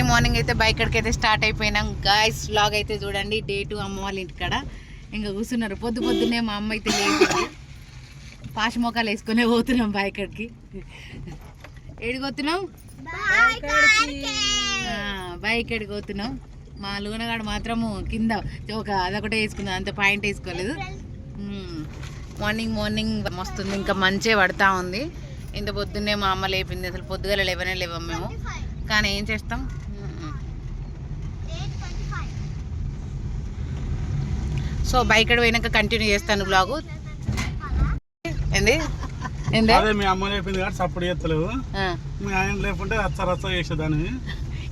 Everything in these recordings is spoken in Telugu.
మార్నింగ్ అయితే బైక్ అయితే స్టార్ట్ అయిపోయినాం గాయస్. వ్లాగ్ అయితే చూడండి. డే 2 అమ్మ వాళ్ళ ఇంటికాడ ఇంకా కూర్చున్నారు. పొద్దున్నే మా అమ్మ అయితే లేచింది. పాష మొక్కలు వేసుకునే పోతున్నాం బైక్ ఎక్కడికి. ఏడిపోతున్నాం, బైక్ ఎక్కడికి పోతున్నాం. మా లూనగాడు మాత్రము కింద అదొకటే వేసుకుందాం, అంత పాయింట్ వేసుకోలేదు. మార్నింగ్ మస్తుంది, ఇంకా మంచిగా పడతా ఉంది. ఇంత పొద్దున్నే మా అమ్మ లేపింది. అసలు పొద్దుగల లేవం మేము, కానీ ఏం చేస్తాం. సో బైక్ పోయినాక కంటిన్యూ చేస్తాను బ్లాగు. ఏంది అదే మీ అమ్మ లేపింది కాబట్టి సపోర్ట్ చేస్తలేవు, మీ ఆయన లేకుంటే రచ్చ చేసేదాన్ని.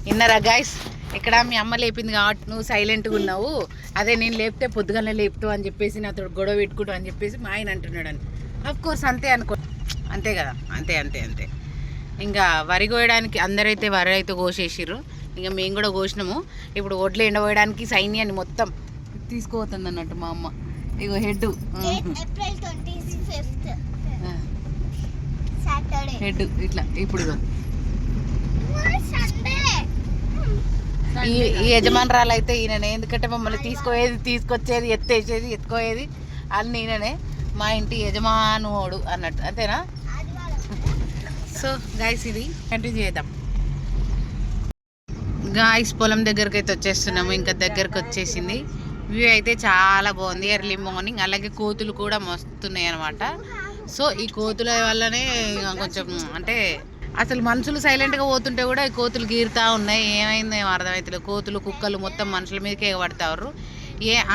విన్నారా గాయస్, ఇక్కడ మీ అమ్మ లేపింది కాబట్టి నువ్వు సైలెంట్గా ఉన్నావు. అదే నేను లేపితే పొద్దుగానే లేపుతావు అని చెప్పేసి నాతో గొడవ పెట్టుకుంటావు అని చెప్పేసి మా ఆయన అంటున్నాడు అని. అఫ్కోర్స్ అంతే అనుకో, అంతే కదా, అంతే. ఇంకా వరి కోయడానికి అందరైతే వరి అయితే కోసేసిర్రు. ఇంకా మేము కూడా కోసినాము. ఇప్పుడు ఒడ్లు ఎండపోయడానికి సైన్యాన్ని మొత్తం తీసుకుపోతుంది అన్నట్టు మా అమ్మ. ఇగో హెడ్ ఇట్లా ఇప్పుడు ఈ యజమానురాలు అయితే ఈయననే. ఎందుకంటే మమ్మల్ని తీసుకొచ్చేది ఎత్తుకోయేది అన్ని ఈయననే. మా ఇంటి యజమానుడు అన్నట్టు, అంతేనా? సో గాయస్ ఇది కంటిన్యూ చేద్దాం. గాయస్ పొలం దగ్గరకు అయితే వచ్చేస్తున్నాము. ఇంకా దగ్గరకు వచ్చేసింది. వ్యూ అయితే చాలా బాగుంది ఎర్లీ మార్నింగ్. అలాగే కోతులు కూడా మస్తున్నాయి అనమాట. సో ఈ కోతుల వల్లనే కొంచెం అంటే అసలు మనుషులు సైలెంట్గా పోతుంటే కూడా ఈ కోతులు గీరుతా ఉన్నాయి. ఏమైంది ఏమో అర్థమవుతలేదు. కోతులు కుక్కలు మొత్తం మనుషుల మీదకే ఎగబడతారు.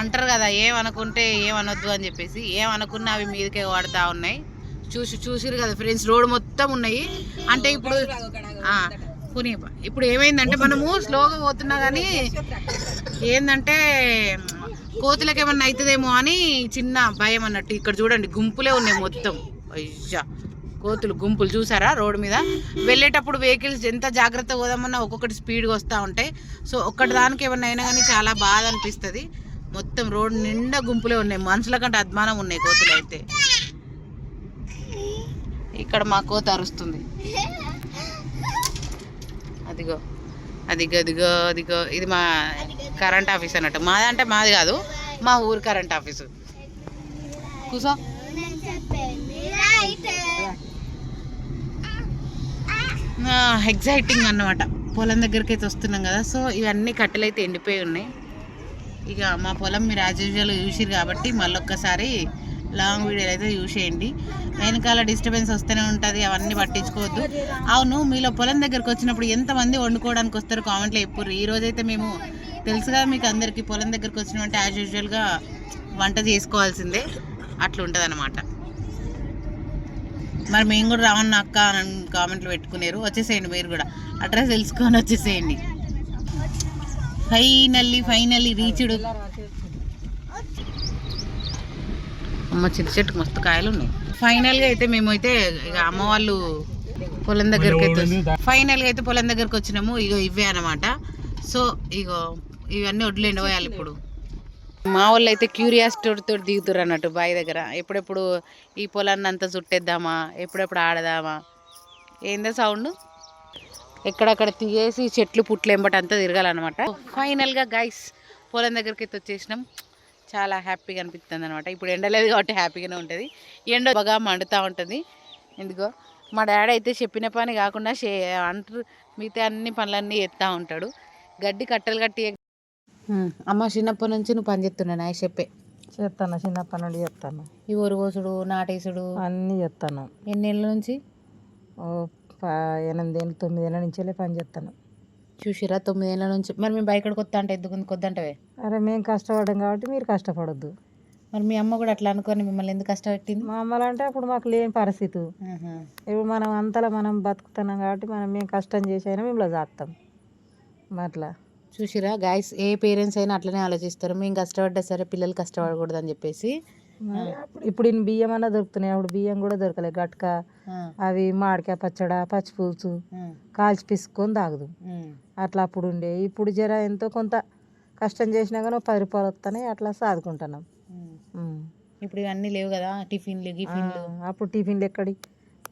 అంటారు కదా, ఏమనుకుంటే ఏమనొద్దు అని చెప్పేసి. ఏమనుకున్నా అవి మీదకే ఎగబడతా ఉన్నాయి. చూసిరు కదా ఫ్రెండ్స్, రోడ్డు మొత్తం ఉన్నాయి. అంటే ఇప్పుడు ఏమైందంటే మనము స్లోగా పోతున్నా కానీ ఏంటంటే కోతులకు ఏమన్నా అవుతుందేమో అని చిన్న భయం అన్నట్టు. ఇక్కడ చూడండి గుంపులే ఉన్నాయి మొత్తం. అయ్యా కోతులు గుంపులు చూసారా రోడ్డు మీద. వెళ్ళేటప్పుడు వెహికల్స్ ఎంత జాగ్రత్త పోదామన్నా ఒక్కొక్కటి స్పీడ్గా వస్తూ ఉంటాయి. సో ఒక్కటి దానికి ఏమన్నా అయినా కానీ చాలా బాధ అనిపిస్తుంది. మొత్తం రోడ్డు నిండా గుంపులే ఉన్నాయి. మనుషుల కంటే అద్మానం ఉన్నాయి కోతులు అయితే. ఇక్కడ మా కోత అరుస్తుంది. అదిగో ఇది మా కరెంట్ ఆఫీస్ అన్నట్టు. మాదంటే మాది కాదు, మా ఊరు కరెంట్ ఆఫీసు. కూసో. ఎగ్జైటింగ్ అన్నమాట. పొలం దగ్గరికి అయితే వస్తున్నాం కదా. సో ఇవన్నీ కట్టెలు అయితే ఎండిపోయి ఉన్నాయి. ఇక మా పొలం మీరు యాజ్ యూజువల్ చూసిరు కాబట్టి మళ్ళొక్కసారి లాంగ్ వీడియోలు అయితే చూసేయండి. వెనకాల డిస్టర్బెన్స్ వస్తూనే ఉంటుంది, అవన్నీ పట్టించుకోవద్దు. అవును, మీలో పొలం దగ్గరకు వచ్చినప్పుడు ఎంతమంది వండుకోవడానికి వస్తారు కామెంట్లో చెప్పుర్రు. ఈరోజైతే మేము తెలుసుగా మీకు అందరికీ, పొలం దగ్గరకు వచ్చినామంటే యాజ్ యూజువల్గా వంట చేసుకోవాల్సిందే, అట్లా అనమాట. మరి మేము కూడా రావన్న అక్క అని కామెంట్లు పెట్టుకున్నారు. వచ్చేసేయండి మీరు కూడా, అడ్రస్ తెలుసుకొని వచ్చేసేయండి. Finally reached. అమ్మ చిన్న చెట్టుకు మస్తు కాయలు ఉన్నాయి. ఫైనల్గా అయితే మేమైతే ఇక అమ్మ వాళ్ళు పొలం దగ్గరికి అయితే పొలం దగ్గరకు వచ్చినాము. ఇగో ఇవే అనమాట. సో ఇగో ఇవన్నీ వడ్లు ఎండవేయాలి ఇప్పుడు. మా వాళ్ళు అయితే క్యూరియాసిటీతో దిగుతారు అన్నట్టు బావి దగ్గర. ఎప్పుడెప్పుడు ఈ పొలాన్ని అంతా చుట్టేద్దామా, ఎప్పుడెప్పుడు ఆడదామా. ఏందో సౌండ్. ఎక్కడక్కడ తీయేసి చెట్లు పుట్లు ఎంబటి అంతా తిరగాలన్నమాట. ఫైనల్గా గైస్ పొలం దగ్గరికి అయితే వచ్చేసినాం. చాలా హ్యాపీగా అనిపిస్తుంది అనమాట. ఇప్పుడు ఎండలేదు కాబట్టి హ్యాపీగానే ఉంటుంది. ఎండ బాగా మండుతూ ఉంటుంది. ఎందుకో మా డాడీ అయితే చెప్పిన పని కాకుండా అంటారు మిగతా అన్ని పనులన్నీ ఎత్తా ఉంటాడు. గడ్డి కట్టలు కట్టి. అమ్మ చిన్నప్పటి నుంచి నువ్వు పని చేస్తున్నాను చేస్తాను. చిన్నప్పటి నుండి చేస్తాను. ఈ ఊరు కోసుడు, నాటేసుడు అన్నీ చేస్తాను. ఎన్ని ఏళ్ళ నుంచి? 8 ఏళ్ళు 9 ఏళ్ళ నుంచే పని చేస్తాను. చూసిరా 9 ఏళ్ళ నుంచి. మరి మేము బయట కొత్త అంటే ఎందుకు కొద్దంటవే? అరే మేము కష్టపడ్డాం కాబట్టి మీరు కష్టపడద్దు. మరి మీ అమ్మ కూడా అట్లా అనుకొని మిమ్మల్ని ఎందుకు కష్టపెట్టింది? మా అమ్మలంటే అప్పుడు మాకు లేని పరిస్థితి. ఇప్పుడు మనం అంతలా మనం బతుకుతున్నాం కాబట్టి మేము కష్టం చేసైనా మిమ్మల్ని చేస్తాం. అట్లా చూసిరా గాయస్, ఏ పేరెంట్స్ అయినా అట్లనే ఆలోచిస్తారు. మేము కష్టపడ్డా సరే పిల్లలు కష్టపడకూడదు అని చెప్పేసి. ఇప్పుడు ఇన్ని బియ్యం అన్నా దొరుకుతున్నాయి, అప్పుడు బియ్యం కూడా దొరకలేదు. గట్క అవి మామిడికాయ పచ్చడా, పచ్చిపులుసు కాల్చి పిసుకొని తాగుదు. అట్లా అప్పుడు ఉండే. ఇప్పుడు జర ఎంతో కొంత కష్టం చేసినా కానీ 10 రూపాయలు వస్తున్నాయి, అట్లా సాదుకుంటున్నాం. ఇప్పుడు ఇవన్నీ లేవు కదా, టిఫిన్లు గిఫిన్లు. అప్పుడు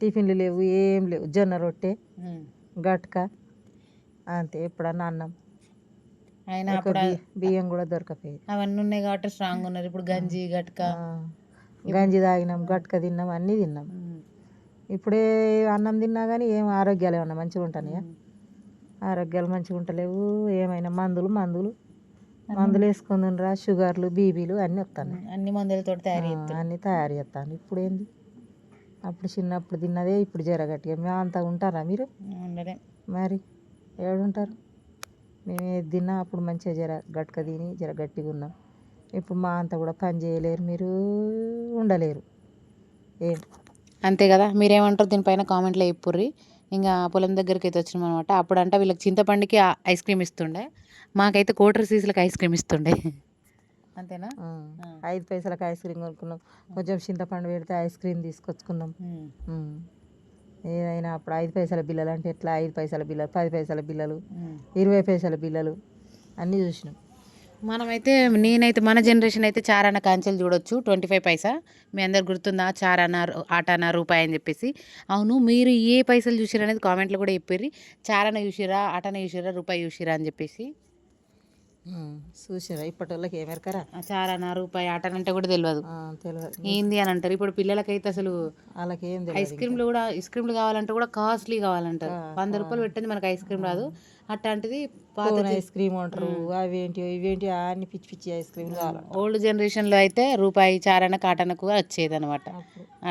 టిఫిన్లు లేవు, ఏం లేవు. జొన్న రొట్టె, గట్క అంతే ఎప్పుడన్నా అన్నం అయినా ఎక్కువ అప్పుడు బియ్యం కూడా దొరకపోయేది. అవన్నీ ఉన్నాయి కాబట్టి స్ట్రాంగ్ ఉన్నారు. ఇప్పుడు గంజి గట్క గంజి తాగినాం, గట్క తిన్నాం, అన్నీ తిన్నాం. ఇప్పుడే అన్నం తిన్నా కానీ ఏం ఆరోగ్యాలు ఏమన్నా మంచిగా ఉంటున్నాయా? ఆరోగ్యాలు మంచిగా ఉంటలేవు. ఏమైనా మందులు వేసుకుందిరా, షుగర్లు, బీపీలు అన్నీ వస్తాయి. అన్ని మందులతో అన్నీ తయారు చేస్తాను. ఇప్పుడు ఏంది? అప్పుడు చిన్నప్పుడు తిన్నదే ఇప్పుడు జరగట్టిగా. మేము అంతా ఉంటారా మీరు? మరి ఏడుంటారు? మేము ఏది తిన్నా అప్పుడు మంచిగా జర గట్క తిని జర గట్టిగా ఉన్నాం. ఇప్పుడు మా అంతా కూడా పని చేయలేరు, మీరు ఉండలేరు. ఏంటి అంతే కదా. మీరేమంటారు దీనిపైన కామెంట్లో చెప్పుర్రి. ఇంకా పొలం దగ్గరికి అయితే వచ్చినాం అనమాట. అప్పుడంటే వీళ్ళకి చింతపండుకి ఐస్ క్రీమ్ ఇస్తుండే, మాకైతే కోటర్ సీజులకు ఐస్ క్రీమ్ ఇస్తుండే. అంతేనా? 5 పైసలకు ఐస్ క్రీమ్ కొనుక్కున్నాం. కొంచెం చింతపండు పెడితే ఐస్ క్రీమ్ తీసుకొచ్చుకున్నాం. ఏదైనా అప్పుడు 5 పైసల బిల్లలు అంటే ఎట్లా? 5 పైసల బిల్లలు, 10 పైసల బిల్లలు, 20 పైసల బిల్లలు అన్నీ చూసినాం. మనమైతే నేనైతే మన జనరేషన్ అయితే చారాన కాంచెలు చూడొచ్చు. 25 పైసా మీ అందరు గుర్తుందా? చారాన, ఆటాన, రూపాయి అని చెప్పేసి. అవును, మీరు ఏ పైసలు చూసిరా అనేది కామెంట్లో కూడా చెప్పారు. చారాన చూసిరా, ఆటాన చూసిరా, రూపాయి చూసిరా అని చెప్పేసి. చూసిరా ఇప్పటి వాళ్ళకి ఏమెరకరా? చారాన, రూపాయి, ఆటాన అంటే కూడా తెలియదు. ఏంది అని అంటారు. ఇప్పుడు పిల్లలకైతే అసలు వాళ్ళకి ఏం ఐస్ క్రీమ్లు కావాలంటే కూడా కాస్ట్లీ కావాలంటారు. 100 రూపాయలు పెట్టింది మనకి ఐస్ క్రీమ్ రాదు. అట్లాంటిది పాత ఐస్ క్రీమ్ అంటారు, అవేంటి ఇవేంటి అన్ని పిచ్చి పిచ్చి ఐస్ క్రీమ్ కావాలి. ఓల్డ్ జనరేషన్లో అయితే రూపాయి చారాన కాటనకు వచ్చేది అనమాట.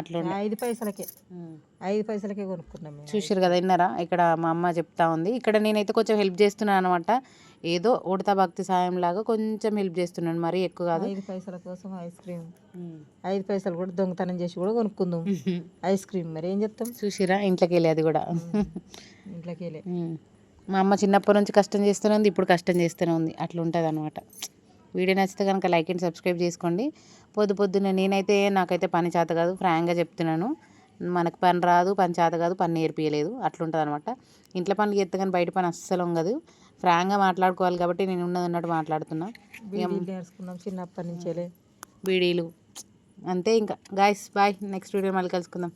అట్లా 5 పైసలకే కొనుక్కున్నాం మేము. చూసారు కదా, విన్నారా? ఇక్కడ మా అమ్మ చెప్తా ఉంది. ఇక్కడ నేనైతే కొంచెం హెల్ప్ చేస్తున్నాను అనమాట. ఏదో ఉడతా భక్తి సాయం లాగా కొంచెం హెల్ప్ చేస్తున్నాను, మరీ ఎక్కువ కాదు. 5 పైసల కోసం ఐస్ క్రీమ్, 5 పైసలు కూడా దొంగతనం చేసి కూడా కొనుక్కుందాం ఐస్ క్రీమ్. మరి ఏం చెప్తాం? చూసిరా, ఇంట్లోకి వెళ్ళి అది కూడా ఇంట్లోకి వెళ్ళి. మా అమ్మ చిన్నప్పటి నుంచి కష్టం చేస్తూనే ఉంది, ఇప్పుడు కష్టం చేస్తూనే ఉంది. అట్లా ఉంటుంది అనమాట. వీడియో నచ్చితే కనుక లైక్ అండ్ సబ్స్క్రైబ్ చేసుకోండి. పొద్దున్నే నేనైతే నాకైతే పని చేత కాదు, ఫ్రాంక్గా చెప్తున్నాను. మనకు పని రాదు, పని చేత కాదు, పని నేర్పియలేదు. అట్లుంటుంది అనమాట. ఇంట్లో పనులు చేస్తే కానీ బయట పని అస్సలు ఉండదు. ఫ్రాంక్గా మాట్లాడుకోవాలి కాబట్టి నేను ఉన్నట్టు మాట్లాడుతున్నా. నేర్చుకున్నాం చిన్నప్పటి నుంచే బీడీలు అంతే. ఇంకా గాయస్ బాయ్, నెక్స్ట్ వీడియో మళ్ళీ కలుసుకుందాం.